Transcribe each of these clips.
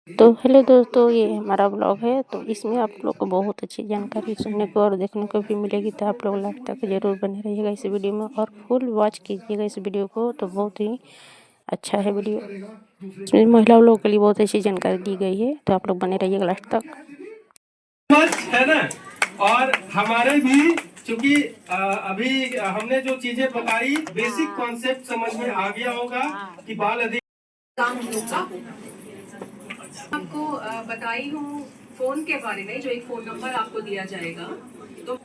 तो हेलो दोस्तों, ये हमारा ब्लॉग है। तो इसमें आप लोग को बहुत अच्छी जानकारी सुनने को और देखने को भी मिलेगी। तो आप लोग लास्ट तक जरूर बने रहिएगा इस वीडियो में और फुल वॉच कीजिएगा इस वीडियो को। तो बहुत ही अच्छा है वीडियो। इसमें महिलाओं लोगों के लिए बहुत अच्छी जानकारी दी गई है। तो आप लोग बने रहिएगा लास्ट तक, है ना। और हमारे भी चूंकि अभी हमने जो चीजें बताई, बेसिक कॉन्सेप्ट समझ में आ गया होगा कि बाल अधिकार आपको बताई हूँ फोन के बारे में। जो एक फोन नंबर आपको दिया जाएगा, तो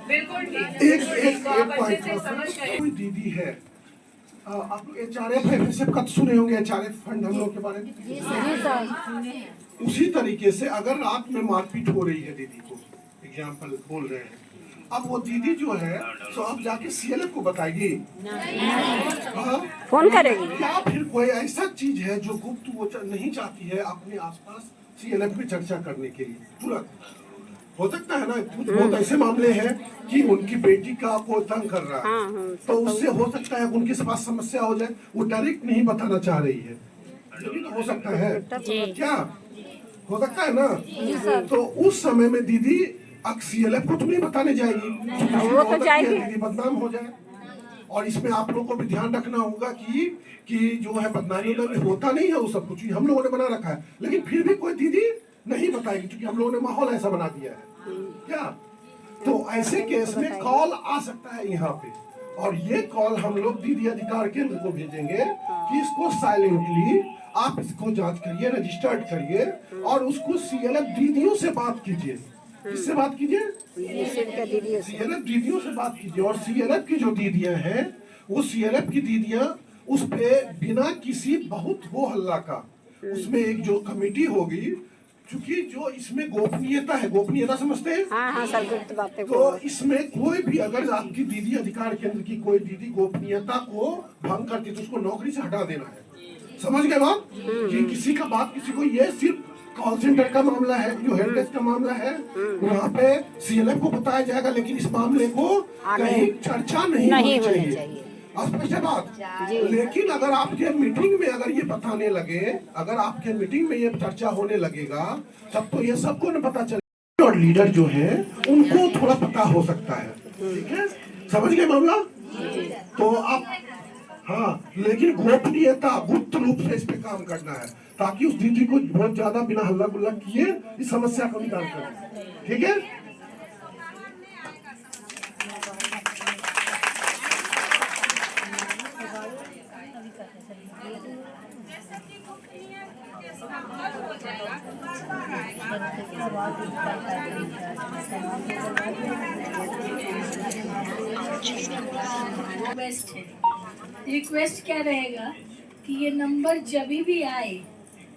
बिल्कुल ठीक, तो आप अच्छे से समझ गए। कोई दीदी है, आप HRF से कब सुने होंगे HRF फंड हम लोग के बारे में। उसी तरीके से अगर रात में मारपीट हो रही है दीदी को, एग्जाम्पल बोल रहे हैं, अब वो दीदी जो है तो अब जाके CLF को बताएगी, फोन करेगी, या फिर कोई ऐसा चीज है जो गुप्त वो नहीं चाहती है अपने आसपास CLF में चर्चा करने के लिए। तुरंत हो सकता है ना, कुछ बहुत ऐसे मामले हैं कि उनकी बेटी का कोई तंग कर रहा है, तो उससे हो सकता है उनके पास समस्या हो जाए, वो डायरेक्ट नहीं बताना चाह रही है, लेकिन तो हो सकता है क्या, हो सकता है ना। तो उस समय में दीदी CLF को तो नहीं बताने जाएगी, वो तो जाएगी, दीदी बदनाम हो जाए। और इसमें आप लोगों को भी ध्यान रखना होगा कि जो है बदनामी होता नहीं है, वो सब कुछ हम लोगों ने बना रखा है, लेकिन फिर भी कोई दीदी नहीं बताएगी क्योंकि हम लोगों ने माहौल ऐसा बना दिया है क्या। तो ऐसे केस में कॉल आ सकता है यहाँ पे, और ये कॉल हम लोग दीदी अधिकार केंद्र को भेजेंगे कि इसको साइलेंटली आप इसको जांच करिए, रजिस्टर्ड करिए और उसको CLF दीदियों से बात कीजिए। किससे बात कीजिए? CLF दीदियों से बात कीजिए। और CLF की जो दीदियां हैं, वो CLF की दीदियां उस पे बिना किसी बहुत वो हल्ला का, उसमें एक जो कमेटी होगी, क्योंकि जो इसमें गोपनीयता है, गोपनीयता समझते हैं? हाँ, सर, गुप्त बातें। तो इसमें कोई भी अगर आपकी दीदी अधिकार केंद्र की कोई दीदी गोपनीयता को भंग करती तो उसको नौकरी से हटा देना है। समझ गए बात? कि किसी का बात किसी को, ये सिर्फ कॉल सेंटर का मामला है, जो हेल्प डेस्क का मामला है, वहाँ पे CLF को बताया जाएगा, लेकिन इस मामले को कहीं चर्चा नहीं होनी चाहिए। स्पष्ट है बात। लेकिन अगर आपके मीटिंग में अगर ये बताने लगे, अगर आपके मीटिंग में ये चर्चा होने लगेगा, तब तो ये सबको न पता चलेगा, और लीडर जो है उनको थोड़ा पता हो सकता है। ठीक है, समझ गए मामला? तो आप, हाँ, लेकिन गोपनीयता, गुप्त रूप से इस पे काम करना है, ताकि उस दीदी को बहुत ज्यादा बिना हल्ला गुल्ला किए इस समस्या को निकाल करें। ठीक है, रिक्वेस्ट क्या रहेगा कि ये नंबर जब भी आए,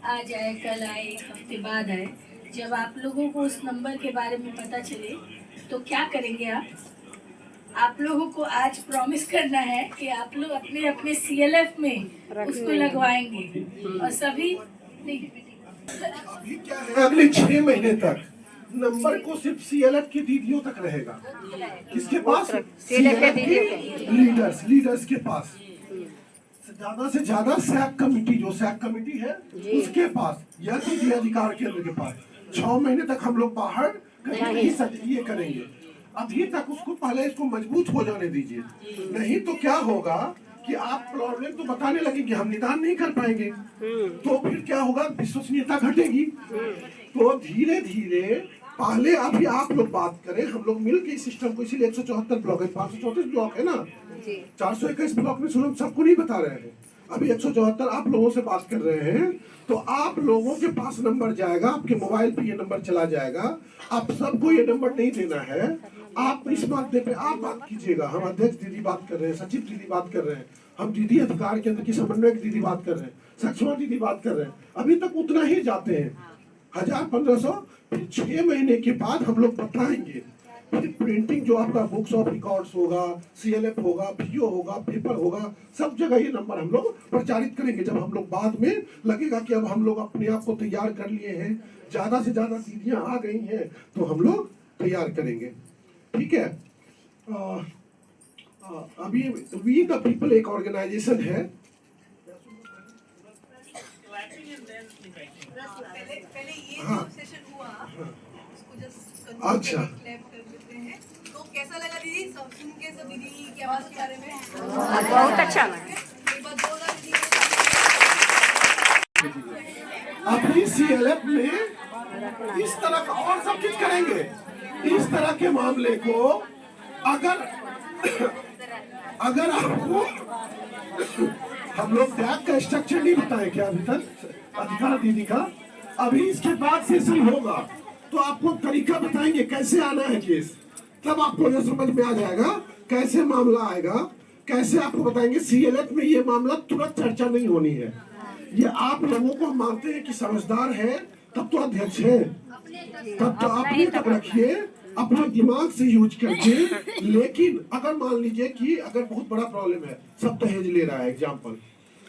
आज आए, कल आए, एक हफ्ते बाद आए, जब आप लोगों को उस नंबर के बारे में पता चले तो क्या करेंगे आप लोगों को आज प्रॉमिस करना है कि आप लोग अपने अपने CLF में उसको लगवाएंगे और सभी अभी क्या है, अगले 6 महीने तक नंबर को सिर्फ CLF की दीदियों तक रहेगा। किसके पास? CLF के लीडर्स के पास। ज्यादा से ज्यादा सैक कमेटी, जो सैक कमेटी है उसके पास, या दीदी अधिकार केंद्र के पास। 6 महीने तक हम लोग बाहर कहीं नहीं ये करेंगे। अभी तक उसको पहले इसको मजबूत हो जाने दीजिए, नहीं तो क्या होगा कि आप प्रॉब्लम तो बताने लगेंगे, हम निदान नहीं कर पाएंगे, तो फिर क्या होगा, विश्वसनीयता घटेगी। तो धीरे धीरे पहले अभी आप लोग बात करें, हम लोग मिलकर इस सिस्टम को, इसीलिए 174 ब्लॉक है, 534 ब्लॉक है ना, 421 ब्लॉक में सबको नहीं बता रहे हैं, अभी 174 आप लोगों से बात कर रहे हैं। तो आप लोगों के पास नंबर जाएगा, आपके मोबाइल पे ये नंबर चला जाएगा, आप सबको ये नंबर नहीं देना है, आप इस माध्यम पे आप बात कीजिएगा। हम अध्यक्ष दीदी बात कर रहे हैं, सचिव दीदी बात कर रहे हैं, हम दीदी अधिकार केंद्र की समन्वयक दीदी बात कर रहे हैं, सक्षमा दीदी बात कर रहे हैं, अभी तक उतना ही जाते हैं, 1000-1500। फिर 6 महीने के बाद हम लोग बताएंगे, फिर प्रिंटिंग जो आपका बुक्स ऑफ रिकॉर्ड्स होगा, CLF होगा, PO होगा, पेपर होगा, सब जगह ये नंबर हम लोग प्रचारित करेंगे। जब हम लोग बाद में लगेगा कि अब हम लोग अपने आप को तैयार कर लिए हैं, ज्यादा से ज्यादा दीदियां आ गई हैं, तो हम लोग तैयार करेंगे। ठीक है, अभी वी द पीपल एक ऑर्गेनाइजेशन है, पहले ये हाँ। जो सेशन हुआ उसको जस्ट अच्छा। क्लैप कर देते हैं। तो कैसा लगा दीदी सब सुन के, सब दीदी की आवाज के बारे में? बहुत अच्छा लगा। एक बार जोरदार दीदी अपनी CLF में इस तरह का और सब चीज करेंगे। इस तरह के मामले को अगर आपको हम लोग टैग का स्ट्रक्चर नहीं बताए क्या अभी तक अधिकार दीदी का, अभी इसके बाद सेशन होगा तो आपको तरीका बताएंगे कैसे आना है केस, तब आपको ये समझ में आ जाएगा कैसे मामला आएगा, कैसे आपको बताएंगे। CLF में ये मामला तुरंत चर्चा नहीं होनी है। ये आप लोगों को मानते हैं कि समझदार है तब तो अध्यक्ष है, तब तो अपने तक रखिए, अपना दिमाग से यूज करके। लेकिन अगर मान लीजिए कि अगर बहुत बड़ा प्रॉब्लम है, सब दहेज ले रहा है एग्जाम्पल,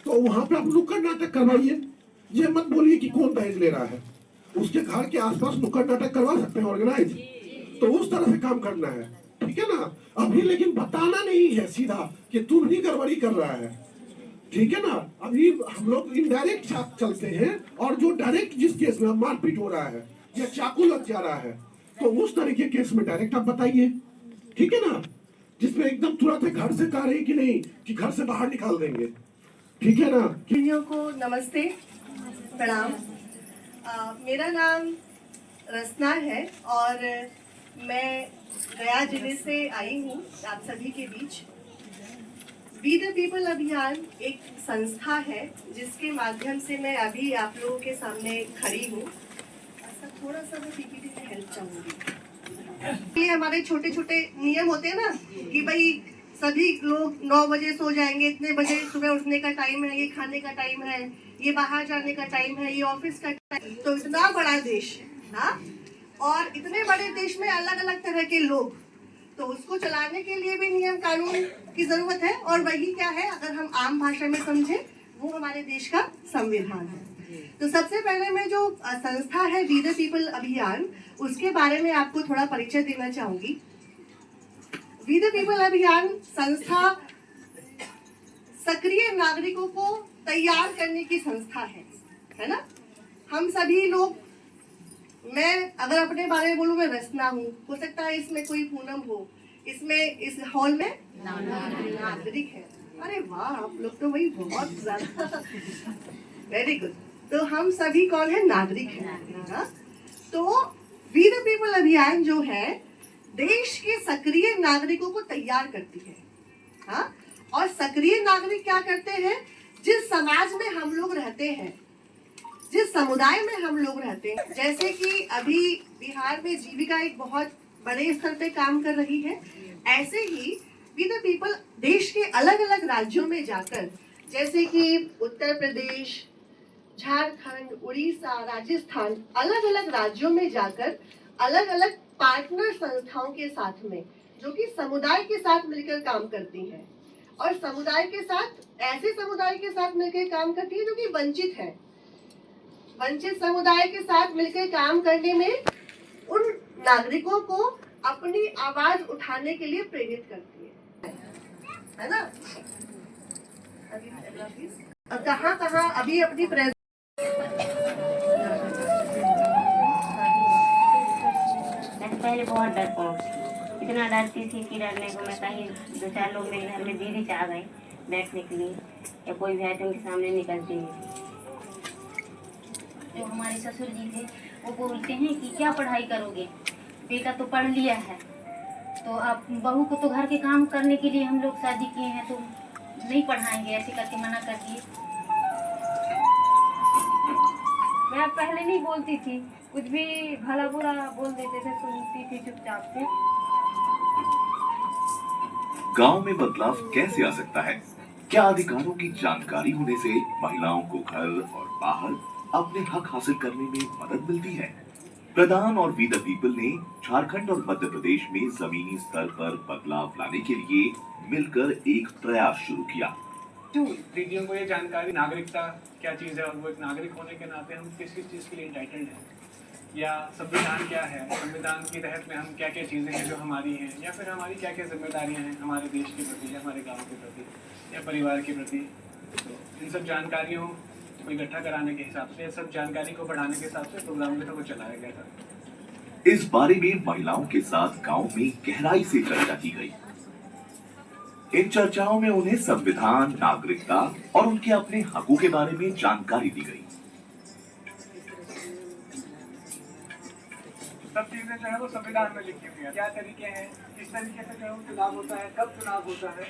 तो वहां पे आप नुक्कड़ नाटक करवाइए। ये मत बोलिए कि कौन दहेज ले रहा है, उसके घर के आसपास नुक्कड़ नाटक करवा सकते हैं ऑर्गेनाइज, तो उस तरह से काम करना है, ठीक है ना। अभी लेकिन बताना नहीं है सीधा कि तुम ही गड़बड़ी कर रहा है, ठीक है ना। अभी हम लोग इनडायरेक्ट चलते हैं, और जो डायरेक्ट जिस केस में मारपीट हो रहा है या चाकू लग जा रहा है, तो उस तरह के केस में डायरेक्ट आप बताइए, ठीक है ना। जिसमें एकदम तुरंत घर से कह रही कि नहीं कि घर से बाहर निकाल देंगे, ठीक है ना। दीदियों को नमस्ते, प्रणाम। मेरा नाम रसना है और मैं गया जिले से आई हूँ आप सभी के बीच। वी द पीपल अभियान एक संस्था है जिसके माध्यम से मैं अभी आप लोगों के सामने खड़ी हूँ। थोड़ा सा मैं पीपीटी में हेल्प चाहूँगी। ये हमारे छोटे छोटे नियम होते हैं ना कि भाई सभी लोग 9 बजे सो जाएंगे, इतने बजे सुबह उठने का टाइम है, ये खाने का टाइम है, ये बाहर जाने का टाइम है, ये ऑफिस का टाइम। तो इतना बड़ा देश है, हाँ, और इतने बड़े देश में अलग अलग तरह के लोग, तो उसको चलाने के लिए भी नियम कानून की जरूरत है। और वही क्या है, अगर हम आम भाषा में समझे, वो हमारे देश का संविधान है। तो सबसे पहले मैं जो संस्था है वी द पीपल अभियान, उसके बारे में आपको थोड़ा परिचय देना चाहूंगी। वी द पीपल अभियान संस्था सक्रिय नागरिकों को तैयार करने की संस्था है ना। हम सभी लोग, मैं अगर अपने बारे में बोलूं, मैं रसना हूँ, हो सकता है इसमें कोई पूनम हो, इसमें इस हॉल में नागरिक है। अरे वाह, आप लोग तो वही बहुत ज्यादा, वेरी गुड। तो हम सभी कौन है, नागरिक है। तो वी द पीपल अभियान जो है देश के सक्रिय नागरिकों को तैयार करती है, हाँ। और सक्रिय नागरिक क्या करते हैं, जिस समाज में हम लोग रहते हैं, जिस समुदाय में हम लोग रहते हैं, जैसे कि अभी बिहार में जीविका एक बहुत बड़े स्तर पे काम कर रही है, ऐसे ही वी द पीपल देश के अलग अलग राज्यों में जाकर, जैसे कि उत्तर प्रदेश, झारखंड, उड़ीसा, राजस्थान, अलग अलग राज्यों में जाकर अलग अलग पार्टनर संस्थाओं के साथ में, जो कि समुदाय के साथ मिलकर काम करती हैं, और समुदाय के साथ, ऐसे समुदाय के साथ मिलकर काम करती है जो कि वंचित है, वंचित समुदाय के साथ मिलकर काम करने में उन नागरिकों को अपनी आवाज उठाने के लिए प्रेरित करती है ना। कहाँ कहाँ अभी अपनी पहले बहुत डरपोक थी, इतना डरती थी कि डरने को मैं कहीं 2-4 लोग मेरे घर में दीदी चाह गए बैठने के लिए, या कोई भी आए तो उनके सामने निकलती नहीं थी। जो हमारे ससुर जी थे वो बोलते हैं कि क्या पढ़ाई करोगे, बेटा तो पढ़ लिया है, तो आप बहू को तो घर के काम करने के लिए हम लोग शादी किए हैं, तो नहीं पढ़ाएंगे, ऐसे करके मना कर दिए। मैं पहले नहीं बोलती थी, कुछ भी भला बुरा बोल देते थे, सुनती थी चुपचाप से। गांव में बदलाव कैसे आ सकता है? क्या अधिकारों की जानकारी होने से महिलाओं को घर और बाहर अपने हक हासिल करने में मदद मिलती है? प्रधान और वी द पीपल ने झारखंड और मध्य प्रदेश में जमीनी स्तर पर बदलाव लाने के लिए मिलकर एक प्रयास शुरू किया। दीदियों को ये जानकारी, नागरिकता क्या चीज़ है और वो एक नागरिक होने के नाते हम किस किस चीज़ के लिए इंटाइटल्ड हैं, या संविधान क्या है, संविधान के तहत में हम क्या क्या चीज़ें हैं जो हमारी हैं, या फिर हमारी क्या क्या जिम्मेदारियां हैं हमारे देश के प्रति, या हमारे गाँव के प्रति, या परिवार के प्रति। तो इन सब जानकारियों को इकट्ठा कराने के हिसाब से, सब जानकारी को बढ़ाने के हिसाब से प्रोग्राम जो था वो चलाया गया था। इस बारे में महिलाओं के साथ गांव में गहराई से चर्चा की गई। इन चर्चाओं में उन्हें संविधान, नागरिकता और उनके अपने हकों के बारे में जानकारी दी गई। सब चीजें जो है वो संविधान में लिखी हुई है, क्या तरीके हैं, किस तरीके से जो चुनाव होता है, कब चुनाव होता है।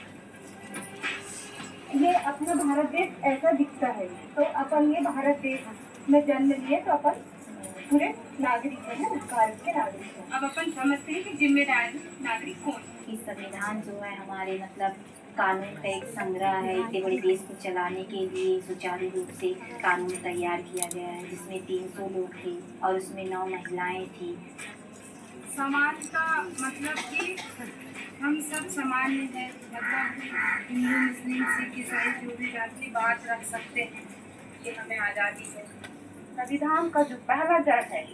ये अपना भारत देश ऐसा दिखता है, तो अपन ये भारत देश में जन्म लिए तो अपन पूरे नागरिक है, उस भारत के नागरिक हैं। अब अपन समझते हैं कि जिम्मेदार नागरिक कौन। कि संविधान जो है हमारे मतलब कानून का एक संग्रह है। इतने बड़े देश को चलाने के लिए सुचारू रूप से कानून तैयार किया गया है, जिसमें 300 लोग थे और उसमें 9 महिलाएं थी। समाज का मतलब कि हम सब सामान्य हैं, मतलब हिंदू, मुस्लिम, सिख, ईसाई जो भी जाति बात रख सकते हैं कि हमें आज़ादी है। संविधान का जो पहला जड़ है,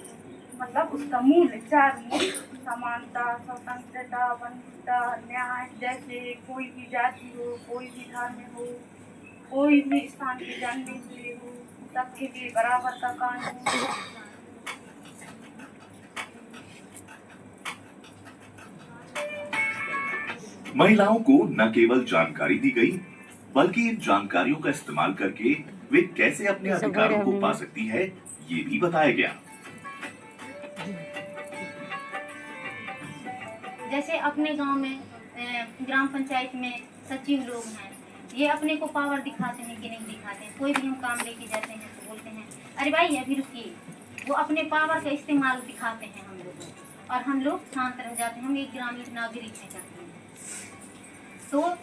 मतलब उसका मूल 4 मूल, समानता, स्वतंत्रता, बंधुता, न्याय। जैसे कोई भी जाति हो, कोई भी धर्म हो, कोई भी स्थान के जन्मे हुए हो, सबके लिए बराबर का कानून। महिलाओं को न केवल जानकारी दी गई, बल्कि इन जानकारियों का इस्तेमाल करके वे कैसे अपने अधिकारों को पा सकती है, ये भी बताया गया। जैसे अपने गांव में ग्राम पंचायत में सचिव लोग हैं, ये अपने को पावर दिखाते हैं कि नहीं दिखाते हैं। कोई भी हम काम लेके जाते हैं तो बोलते हैं अरे भाई अभी रुकिए, वो अपने पावर का इस्तेमाल दिखाते हैं हम लोगों को, और हम लोग शांत रह जाते हैं। हम एक ग्रामीण नागरिक हैं करते हैं। तो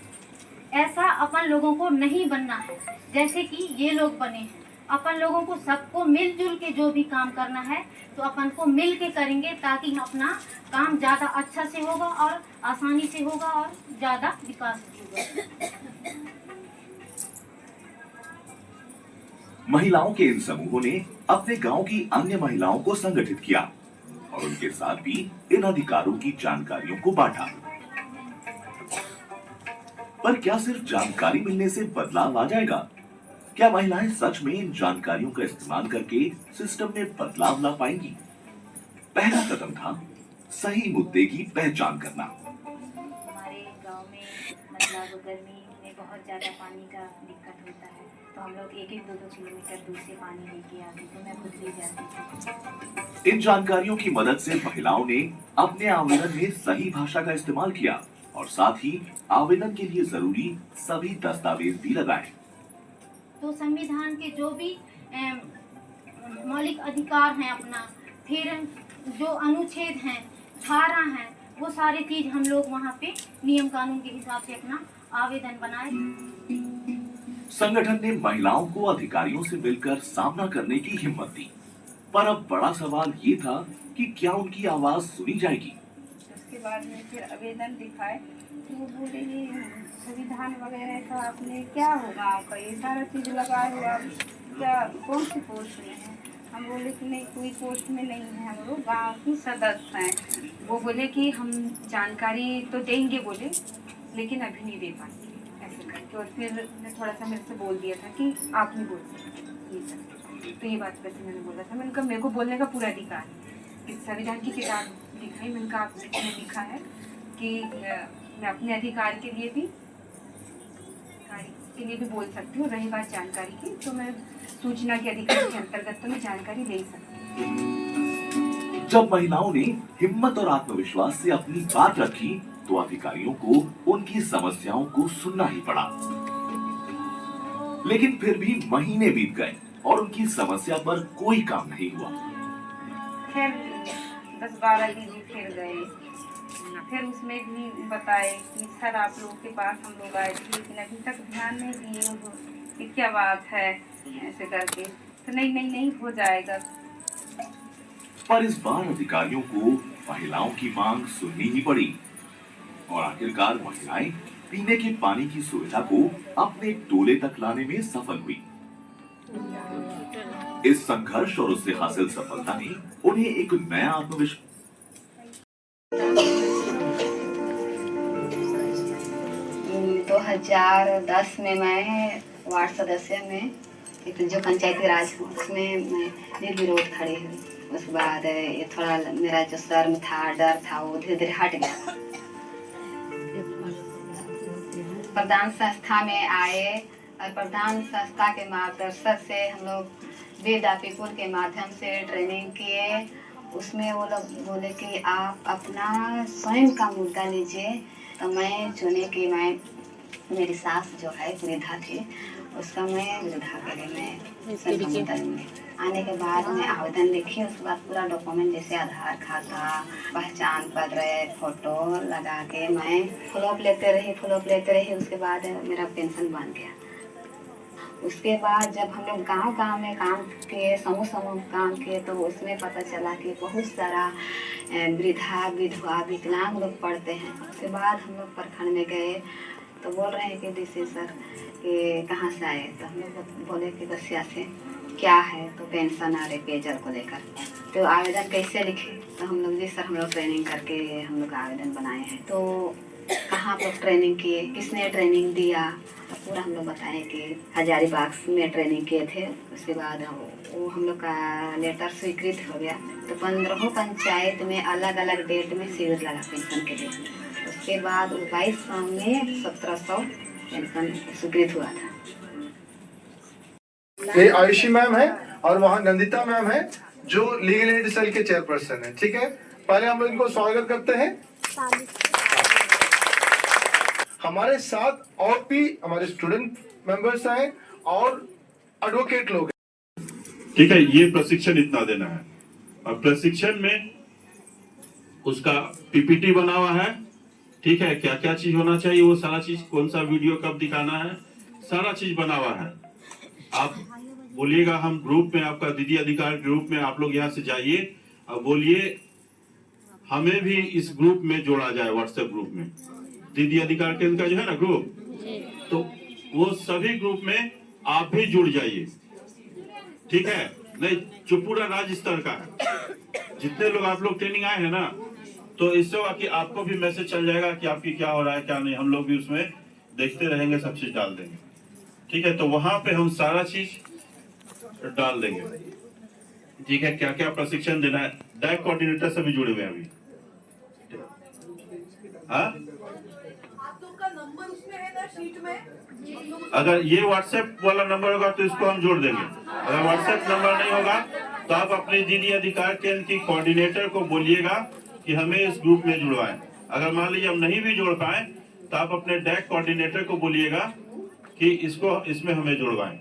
ऐसा अपन लोगों को नहीं बनना है जैसे कि ये लोग बने हैं। अपन लोगों को सबको मिलजुल के जो भी काम करना है तो अपन को मिल के करेंगे, ताकि अपना काम ज़्यादा अच्छा से होगा और आसानी से होगा और ज़्यादा विकास होगा। महिलाओं के इन समूहों ने अपने गांव की अन्य महिलाओं को संगठित किया और उनके साथ भी इन अधिकारों की जानकारियों को बांटा। पर क्या सिर्फ जानकारी मिलने से बदलाव आ जाएगा? क्या महिलाएं सच में इन जानकारियों का इस्तेमाल करके सिस्टम में बदलाव ला पाएंगी? पहला कदम था सही मुद्दे की पहचान करना। हमारे गांव में मतलब गर्मी में बहुत ज़्यादा पानी का दिक्कत होता है, तो हम लोग 1-1, 2-2 किलोमीटर दूर से पानी लेके आते, तो मैं खुद भी जाती थी। इन जानकारियों की मदद से महिलाओं ने अपने आवेदन में सही भाषा का इस्तेमाल किया और साथ ही आवेदन के लिए जरूरी सभी दस्तावेज भी लगाए। तो संविधान के जो भी मौलिक अधिकार हैं अपना, फिर जो अनुच्छेद हैं, धारा हैं, वो सारी चीज हम लोग वहाँ पे नियम कानून के हिसाब से अपना आवेदन बनाए। संगठन ने महिलाओं को अधिकारियों से मिलकर सामना करने की हिम्मत दी, पर अब बड़ा सवाल ये था कि क्या उनकी आवाज सुनी जाएगी। उसके बाद में फिर आवेदन दिखाए तो वो बोले ये संविधान वगैरह का आपने क्या हो, गाँव का ये सारा चीज़ लगाए हुआ, क्या कौन सी पोस्ट में है? हम बोले कि नहीं कोई पोस्ट में नहीं है, हम लोग गाँव की सदस्य हैं। वो बोले कि हम जानकारी तो देंगे बोले, लेकिन अभी नहीं दे पाएंगे ऐसे करके। और फिर ने थोड़ा सा मेरे से बोल दिया था कि आप नहीं बोल सकते ये सब। तो ये बात वैसे मैंने बोला था, मैंने कहा मेरे को बोलने का पूरा अधिकार है। इस संविधान की किताब दिखाई, मैंने कहा आपने लिखा है कि मैं अपने अधिकार के लिए भी बोल सकती हूँ। रही बात जानकारी की, तो मैं सूचना के अधिकार के अंतर्गत तो मैं जानकारी ले सकती हूँ। जब महिलाओं ने हिम्मत और आत्मविश्वास से अपनी बात रखी तो अधिकारियों को उनकी समस्याओं को सुनना ही पड़ा। लेकिन फिर भी महीने बीत गए और उनकी समस्या पर कोई काम नहीं हुआ। फिर 10-12 दिन फिर गए, फिर उसमें भी बताए कि सर आप लोगों के पास हम लोग आए थे, लेकिन अभी तक ध्यान नहीं दिए हो कि क्या बात है ऐसे करके। तो नहीं हो जाएगा। पर इस बार अधिकारियों को महिलाओं की मांग सुननी ही पड़ी और आखिरकार महिलाएं पीने के पानी की सुविधा को अपने टोले तक लाने में सफल हुई। इस संघर्ष और उससे हासिल सफलता ने उन्हें एक नया आत्मविश्वास 2010 में मैं वार्ड सदस्य में एक जो पंचायती राज हूँ उसमें मैं निर्विरोध खड़ी हुई। उसके बाद ये थोड़ा मेरा जो सर में था डर था वो धीरे धीरे हट गया। प्रधान संस्था में आए और प्रधान संस्था के मार्गदर्शन से हम लोग वेदा पीपुल के माध्यम से ट्रेनिंग किए। उसमें वो लोग बोले कि आप अपना स्वयं का मुद्दा लीजिए। तो मैं चुने कि मैं मेरी सास जो है वृद्धा थी, उसका मैं वृद्धा के लिए मैं मुद्दा लूँगी। आने के बाद मैं आवेदन लिखी। उसके बाद पूरा डॉक्यूमेंट जैसे आधार, खाता, पहचान पत्र, फोटो लगा के मैं फॉलोअप लेते रही। उसके बाद मेरा पेंशन बन गया। उसके बाद जब हम लोग गांव में काम किए, समूह काम किए, तो उसमें पता चला कि बहुत सारा वृद्धा, विधवा, विकलांग लोग पढ़ते हैं। उसके बाद हम लोग प्रखंड में गए तो बोल रहे हैं कि डीसी सर कि कहाँ से आए। तो हम लोग बोले कि बसिया से। क्या है तो पेंशन आ रही पेयजल को लेकर। तो आवेदन कैसे लिखे? तो हम लोग जी सर हम लोग ट्रेनिंग करके हम लोग आवेदन बनाए हैं। तो कहाँ पर ट्रेनिंग किए, किसने ट्रेनिंग दिया, तो पूरा हम लोग बताएं कि हजारीबाग में ट्रेनिंग किए थे। उसके बाद वो हम लोग का लेटर स्वीकृत हो गया। तो 15 पंचायत में अलग अलग डेट में शिविर लगा पेंशन के लिए। उसके बाद 2200 में 1700 पेंशन स्वीकृत हुआ था। ये आयुषी मैम है और वहाँ नंदिता मैम है जो लीगल एड सेल के चेयरपर्सन है। ठीक है, पहले हम लोग इनको स्वागत करते हैं। हमारे साथ और भी हमारे स्टूडेंट मेंबर्स हैं और एडवोकेट लोग हैं। ठीक है, ये प्रशिक्षण इतना देना है और प्रशिक्षण में उसका पीपीटी बना हुआ है। ठीक है, क्या क्या चीज होना चाहिए वो सारा चीज, कौन सा वीडियो कब दिखाना है, सारा चीज बना हुआ है। आप बोलिएगा हम ग्रुप में, आपका दीदी अधिकार ग्रुप में आप लोग यहाँ से जाइए और बोलिए हमें भी इस ग्रुप में जोड़ा जाए, व्हाट्सएप ग्रुप में। दीदी अधिकार केंद्र का जो है ना ग्रुप, तो वो सभी ग्रुप में आप भी जुड़ जाइए। ठीक है, नहीं जो पूरा राज्य स्तर का है, जितने लोग आप लोग ट्रेनिंग आए हैं ना, तो इससे होगा कि आपको भी मैसेज चल जाएगा कि आपकी क्या हो रहा है क्या नहीं। हम लोग भी उसमें देखते रहेंगे, सब चीज डाल देंगे। ठीक है, तो वहां पे हम सारा चीज डाल देंगे। ठीक है, क्या क्या प्रशिक्षण देना है, डायरेक्ट कोऑर्डिनेटर से भी जुड़े हुए हैं अभी। हाँ, अगर ये व्हाट्सएप वाला नंबर होगा तो इसको हम जोड़ देंगे। अगर व्हाट्सएप नंबर नहीं होगा तो आप अपने दीदी अधिकार केंद्र की कोऑर्डिनेटर को बोलिएगा कि हमें इस ग्रुप में जुड़वाएं। अगर मान लीजिए हम नहीं भी जोड़ पाए तो आप अपने डायरेक्ट कोऑर्डिनेटर को बोलिएगा कि इसको इसमें हमें जुड़वाएं।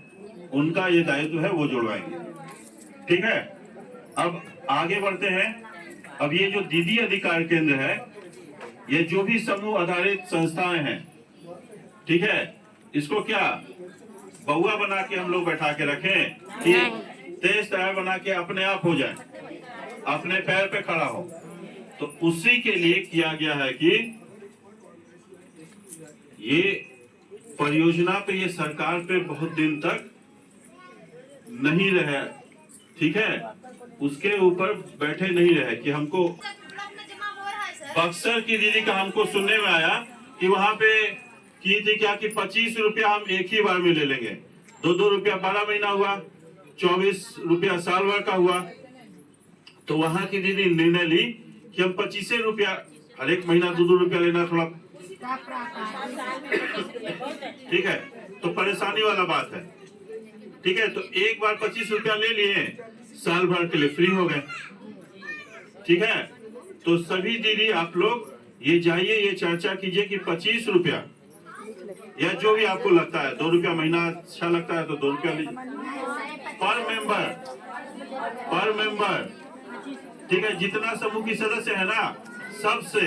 उनका ये दायित्व है, वो जुड़वाएंगे। ठीक है, अब आगे बढ़ते हैं। अब ये जो दीदी अधिकार केंद्र है, ये जो भी समूह आधारित संस्थाएं हैं, ठीक है, इसको क्या बउआ बना के हम लोग बैठा के रखें कि तेज तरार बना के अपने आप हो जाए, अपने पैर पे खड़ा हो। तो उसी के लिए किया गया है कि ये परियोजना पे, ये सरकार पे बहुत दिन तक नहीं रहे। ठीक है, उसके ऊपर बैठे नहीं रहे कि हमको बक्सर की दीदी का हमको सुनने में आया कि वहां पे की थी क्या कि 25 रुपया हम एक ही बार में ले लेंगे। 2-2 रुपया 12 महीना हुआ, 24 रुपया साल भर का हुआ। तो वहां की दीदी निर्णय ली कि हम 25 रुपया हर एक महीना 2-2 रुपया लेना थोड़ा ठीक है, तो परेशानी वाला बात है। ठीक है, तो एक बार 25 रुपया ले लिए, साल भर के लिए फ्री हो गए। ठीक है, तो सभी दीदी आप लोग ये जाइए, ये चर्चा कीजिए कि 25 रुपया या जो भी आपको लगता है, 2 रुपया महीना अच्छा लगता है तो 2 रुपया लीजिए पर मेंबर। ठीक है, जितना समूह की सदस्य है ना, सबसे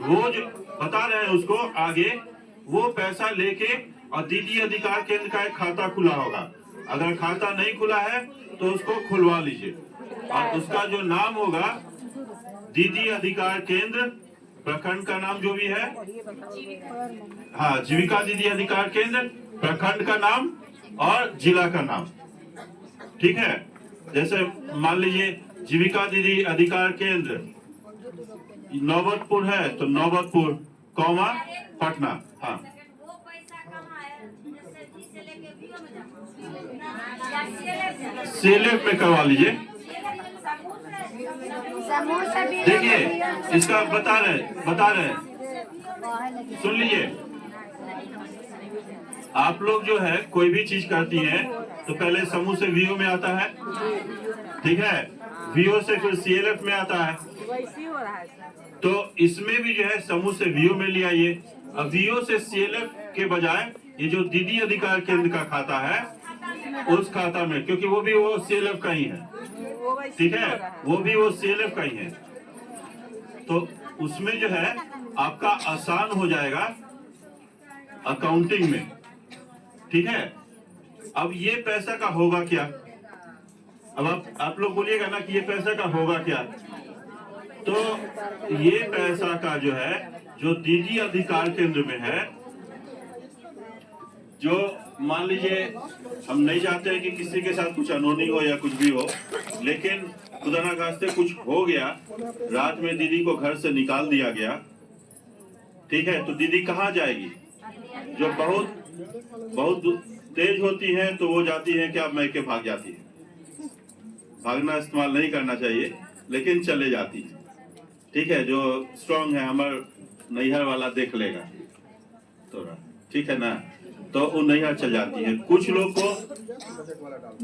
रोज बता रहे हैं उसको आगे, वो पैसा लेके और दीदी अधिकार केंद्र का एक खाता खुला होगा। अगर खाता नहीं खुला है तो उसको खुलवा लीजिए और उसका जो नाम होगा दीदी अधिकार केंद्र, प्रखंड का नाम जो भी है, हाँ, जीविका दीदी अधिकार केंद्र, प्रखंड का नाम और जिला का नाम। ठीक है, जैसे मान लीजिए जीविका दीदी अधिकार केंद्र नौबतपुर है तो नौबतपुर, पटना। हाँ, CLF में करवा लीजिए। देखिए इसका बता रहे सुन लीजिए। आप लोग जो है कोई भी चीज करती हैं तो पहले समूह से VO में आता है, ठीक है, VO से फिर CLF में आता है। तो इसमें भी जो है समूह से VO में ले आइए। अब VO से CLF के बजाय ये जो दीदी अधिकार केंद्र का खाता है उस खाता में, क्योंकि वो भी वो CLF का ही है, ठीक है, वो भी वो CLF का ही है, तो उसमें जो है आपका आसान हो जाएगा अकाउंटिंग में, ठीक है। अब ये पैसा का होगा क्या? अब आप लोग बोलिएगा ना कि ये पैसा का होगा क्या? तो ये पैसा का जो है जो दीदी अधिकार केंद्र में है, जो मान लीजिए हम नहीं चाहते हैं कि किसी के साथ कुछ अनहोनी हो या कुछ भी हो, लेकिन खुदा ना खास्ते कुछ हो गया, रात में दीदी को घर से निकाल दिया गया, ठीक है, तो दीदी कहाँ जाएगी? जो बहुत तेज होती हैं तो वो जाती हैं क्या मैके भाग जाती है। भागना इस्तेमाल नहीं करना चाहिए, लेकिन चले जाती है, ठीक है। जो स्ट्रांग है हमारा नैहर वाला देख लेगा तो, ठीक है ना, तो वो नैहर चल जाती है। कुछ लोग को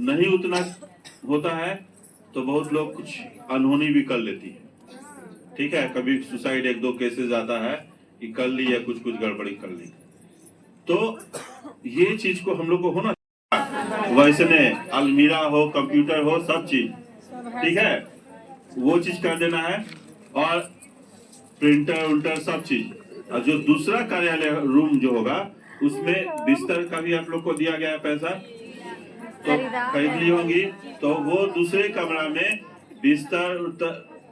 नहीं उतना होता है तो बहुत लोग कुछ अनहोनी भी कर लेती है, ठीक है। कभी सुसाइड 1-2 केसेस आता है कि कर ली या कुछ गड़बड़ी कर ली। तो ये चीज को हम लोग को होना, वैसे ने अलमीरा हो, कंप्यूटर हो, सब चीज, ठीक है, वो चीज कर देना है। और प्रिंटर उल्टर सब चीज। और जो दूसरा कार्यालय रूम जो होगा उसमें बिस्तर का भी आप लोग को दिया गया है पैसा, तो खरीद ली होंगी, तो वो दूसरे कमरा में बिस्तर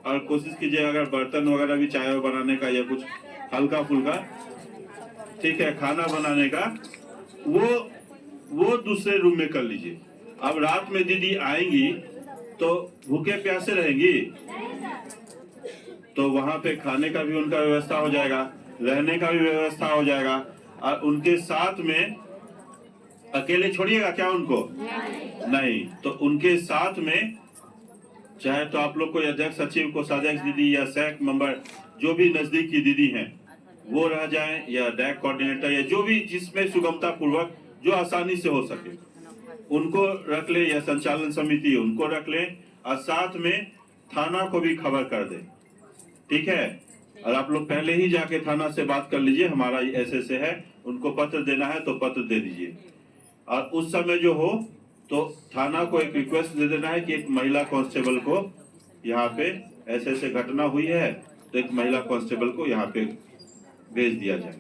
और कोशिश कीजिए अगर बर्तन वगैरह भी चाय बनाने का या कुछ हल्का फुल्का, ठीक है, खाना बनाने का, वो दूसरे रूम में कर लीजिए। अब रात में दीदी आएंगी तो भूखे प्यासे रहेंगी, तो वहां पे खाने का भी उनका व्यवस्था हो जाएगा, रहने का भी व्यवस्था हो जाएगा। और उनके साथ में अकेले छोड़िएगा क्या उनको? नहीं, तो उनके साथ में चाहे तो आप लोग को अध्यक्ष सचिव को साध्यक्ष दीदी या सैक मेंबर जो भी नजदीकी दीदी हैं वो रह जाएं, या डैक कोऑर्डिनेटर या जो भी जिसमें सुगमता पूर्वक जो आसानी से हो सके उनको रख ले, या संचालन समिति उनको रख ले, और साथ में थाना को भी खबर कर दे, ठीक है। और आप लोग पहले ही जाके थाना से बात कर लीजिए, हमारा ऐसे है, उनको पत्र देना है तो पत्र दे दीजिए। और उस समय जो हो तो थाना को एक रिक्वेस्ट दे देना है कि एक महिला कांस्टेबल को यहाँ पे ऐसे घटना हुई है, तो एक महिला कांस्टेबल को यहाँ पे भेज दिया जाए,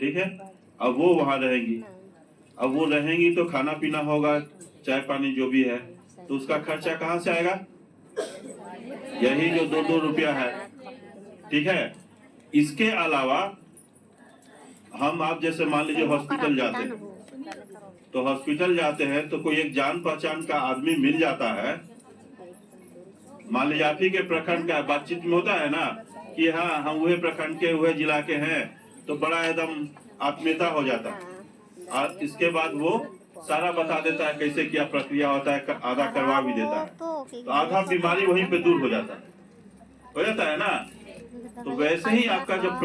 ठीक है। अब वो वहाँ रहेंगी, अब वो रहेंगी तो खाना पीना होगा, चाय पानी जो भी है, तो उसका खर्चा कहाँ से आएगा? यही जो 2-2 रुपया है, ठीक है। इसके अलावा हम आप जैसे मान लीजिए हॉस्पिटल जाते हैं, तो हॉस्पिटल जाते हैं तो कोई एक जान पहचान का आदमी मिल जाता है, मान लीजिए आप ही के प्रखंड का बातचीत में होता है ना कि हाँ हम वह प्रखंड के वह जिला के हैं, तो बड़ा एकदम आत्मीयता हो जाता है। और इसके बाद वो सारा बता देता है कैसे क्या प्रक्रिया होता है, आधा करवा भी देता है, तो आधा बीमारी वहीं पे दूर हो जाता है ना। तो वैसे ही आपका जब